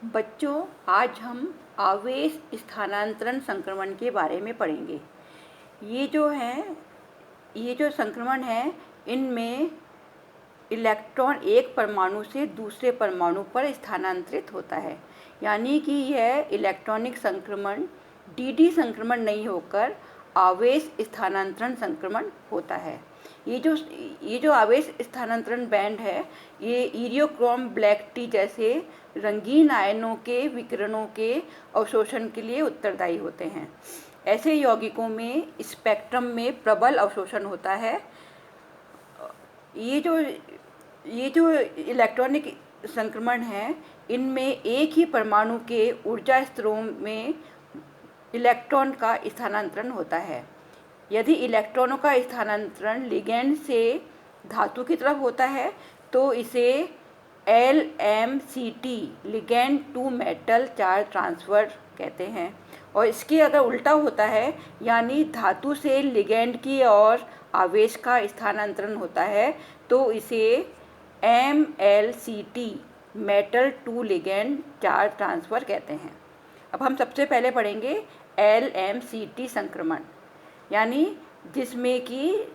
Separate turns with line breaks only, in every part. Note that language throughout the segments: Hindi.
बच्चों, आज हम आवेश स्थानांतरण संक्रमण के बारे में पढ़ेंगे। ये जो संक्रमण है, इनमें इलेक्ट्रॉन एक परमाणु से दूसरे परमाणु पर स्थानांतरित होता है। यानी कि यह इलेक्ट्रॉनिक संक्रमण डीडी संक्रमण नहीं होकर आवेश स्थानांतरण संक्रमण होता है। ये जो आवेश स्थानांतरण बैंड है, ये इरियोक्रोम ब्लैक टी जैसे रंगीन आयनों के विकिरणों के अवशोषण के लिए उत्तरदायी होते हैं। ऐसे यौगिकों में स्पेक्ट्रम में प्रबल अवशोषण होता है। ये जो इलेक्ट्रॉनिक संक्रमण है, इनमें एक ही परमाणु के ऊर्जा स्तरों में इलेक्ट्रॉन का स्थानांतरण होता है। यदि इलेक्ट्रॉनों का स्थानांतरण लिगैंड से धातु की तरफ होता है तो इसे LMCT ligand to metal charge transfer कहते हैं। और इसके अगर उल्टा होता है, यानी धातु से लिगैंड की ओर आवेश का स्थानांतरण होता है, तो इसे MLCT metal to ligand charge transfer कहते हैं। अब हम सबसे पहले पढ़ेंगे LMCT संक्रमण, यानी जिसमें कि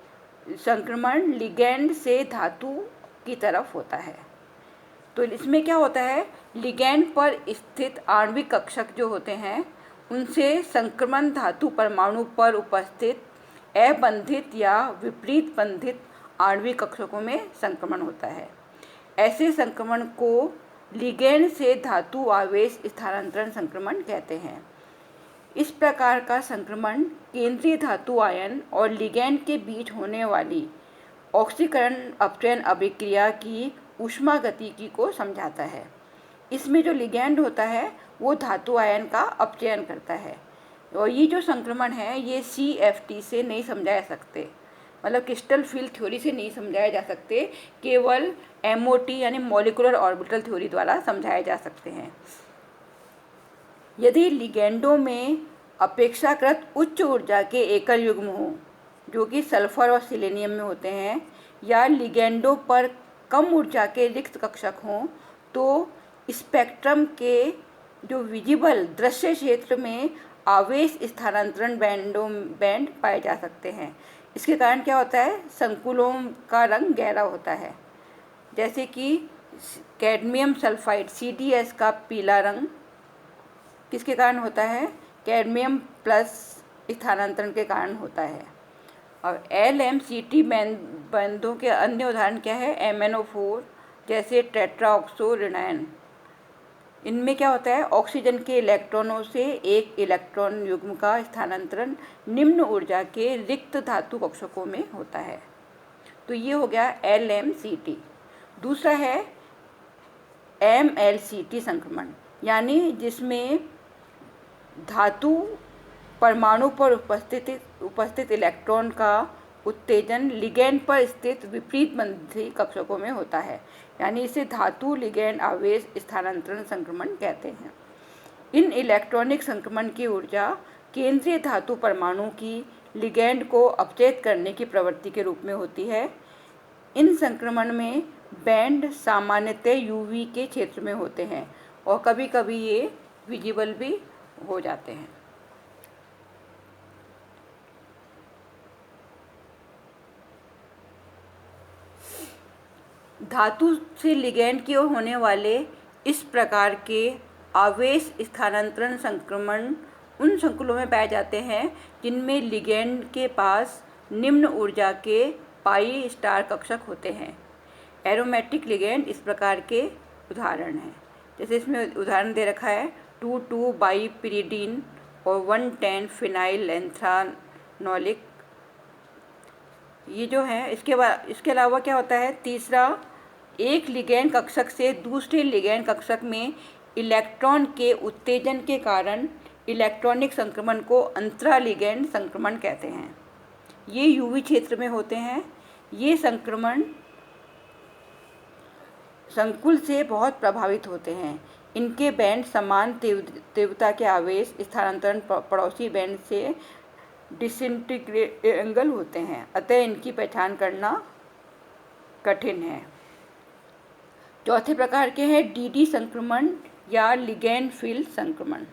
संक्रमण लिगैंड से धातु की तरफ होता है। तो इसमें क्या होता है, लिगैंड पर स्थित आणविक कक्षक जो होते हैं, उनसे संक्रमण धातु परमाणु पर उपस्थित अबंधित या विपरीत बंधित आणविक कक्षकों में संक्रमण होता है। ऐसे संक्रमण को लिगैंड से धातु आवेश स्थानांतरण संक्रमण कहते हैं। इस प्रकार का संक्रमण केंद्रीय धातु आयन और लिगैंड के बीच होने वाली ऑक्सीकरण अपचयन अभिक्रिया की ऊष्मागतिकी को समझाता है। इसमें जो लिगैंड होता है वो धातु आयन का अपचयन करता है। और ये जो संक्रमण है, ये CFT से नहीं समझाए सकते, मतलब क्रिस्टल फील्ड थ्योरी से नहीं समझाए जा सकते, केवल MOT यानी मॉलिक्यूलर ऑर्बिटल थ्योरी द्वारा समझाए जा सकते हैं। यदि लिगैंडों में अपेक्षाकृत उच्च ऊर्जा के एकल युग्म हों, जो कि सल्फर और सिलेनियम में होते हैं, या लिगैंडों पर कम ऊर्जा के रिक्त कक्षक हों, तो स्पेक्ट्रम के जो विजिबल दृश्य क्षेत्र में आवेश स्थानांतरण बैंड पाए जा सकते हैं। इसके कारण क्या होता है, संकुलों का रंग गहरा होता है, जैसे कि कैडमियम सल्फाइड CDS का पीला रंग किसके कारण होता है, कैडमियम प्लस स्थानांतरण के कारण होता है। और LMCT बंधों के अन्य उदाहरण क्या है, MnO4 जैसे टेट्राऑक्सो रेनायन। इनमें क्या होता है, ऑक्सीजन के इलेक्ट्रॉनों से एक इलेक्ट्रॉन युग्म का स्थानांतरण निम्न ऊर्जा के रिक्त धातु कक्षकों में होता है। तो ये हो गया LMCT। दूसरा है MLCT संक्रमण, यानी जिसमें धातु परमाणु पर उपस्थित इलेक्ट्रॉन का उत्तेजन लिगैंड पर स्थित विपरीत बंधी कक्षकों में होता है, यानी इसे धातु लिगैंड आवेश स्थानांतरण संक्रमण कहते हैं। इन इलेक्ट्रॉनिक संक्रमण की ऊर्जा केंद्रीय धातु परमाणु की लिगैंड को अपचयित करने की प्रवृत्ति के रूप में होती है। इन संक्रमण में बैंड सामान्यतः UV के क्षेत्र में होते हैं और कभी कभी ये विजिबल भी हो जाते हैं। धातु से लिगैंड की ओर होने वाले इस प्रकार के आवेश स्थानांतरण संक्रमण उन संकुलों में पाए जाते हैं जिनमें लिगैंड के पास निम्न ऊर्जा के पाई स्टार कक्षक होते हैं। एरोमेटिक लिगैंड इस प्रकार के उदाहरण हैं, जैसे इसमें उदाहरण दे रखा है 2,2 बाईपिरिडीन और 1,10 फिनाइल एंथ्रानोलिक। ये जो है, इसके अलावा क्या होता है, तीसरा, एक लिगैंड कक्षक से दूसरे लिगैंड कक्षक में इलेक्ट्रॉन के उत्तेजन के कारण इलेक्ट्रॉनिक संक्रमण को अंतरा लिगैंड संक्रमण कहते हैं। ये UV क्षेत्र में होते हैं। ये संक्रमण संकुल से बहुत प्रभावित होते हैं। इनके बैंड समान तीव्रता के आवेश स्थानांतरण पड़ोसी बैंड से डिसइंटीग्रेबल होते हैं, अतः इनकी पहचान करना कठिन है। चौथे प्रकार के हैं DD संक्रमण। या लिगैंड फील्ड संक्रमण।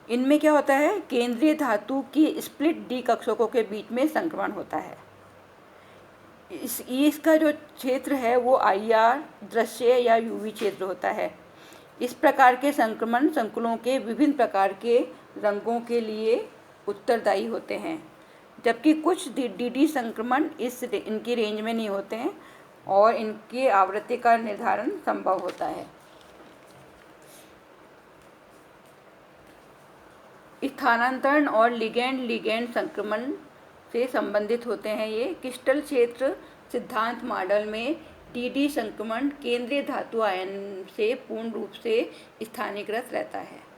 इनमें क्या होता है, केंद्रीय धातु की स्प्लिट डी कक्षकों के बीच में संक्रमण होता है। इसका जो क्षेत्र है वो IR, दृश्य या UV क्षेत्र होता है। इस प्रकार के संक्रमण संकुलों के विभिन्न प्रकार के रंगों के लिए उत्तरदायी होते हैं, जबकि कुछ DD संक्रमण इनकी रेंज में नहीं होते हैं और इनकी आवृत्ति का निर्धारण संभव होता है। स्थानांतरण और लिगैंड संक्रमण से संबंधित होते हैं। ये क्रिस्टल क्षेत्र सिद्धांत मॉडल में DD संक्रमण केंद्रीय धातु आयन से पूर्ण रूप से स्थानीयकृत रहता है।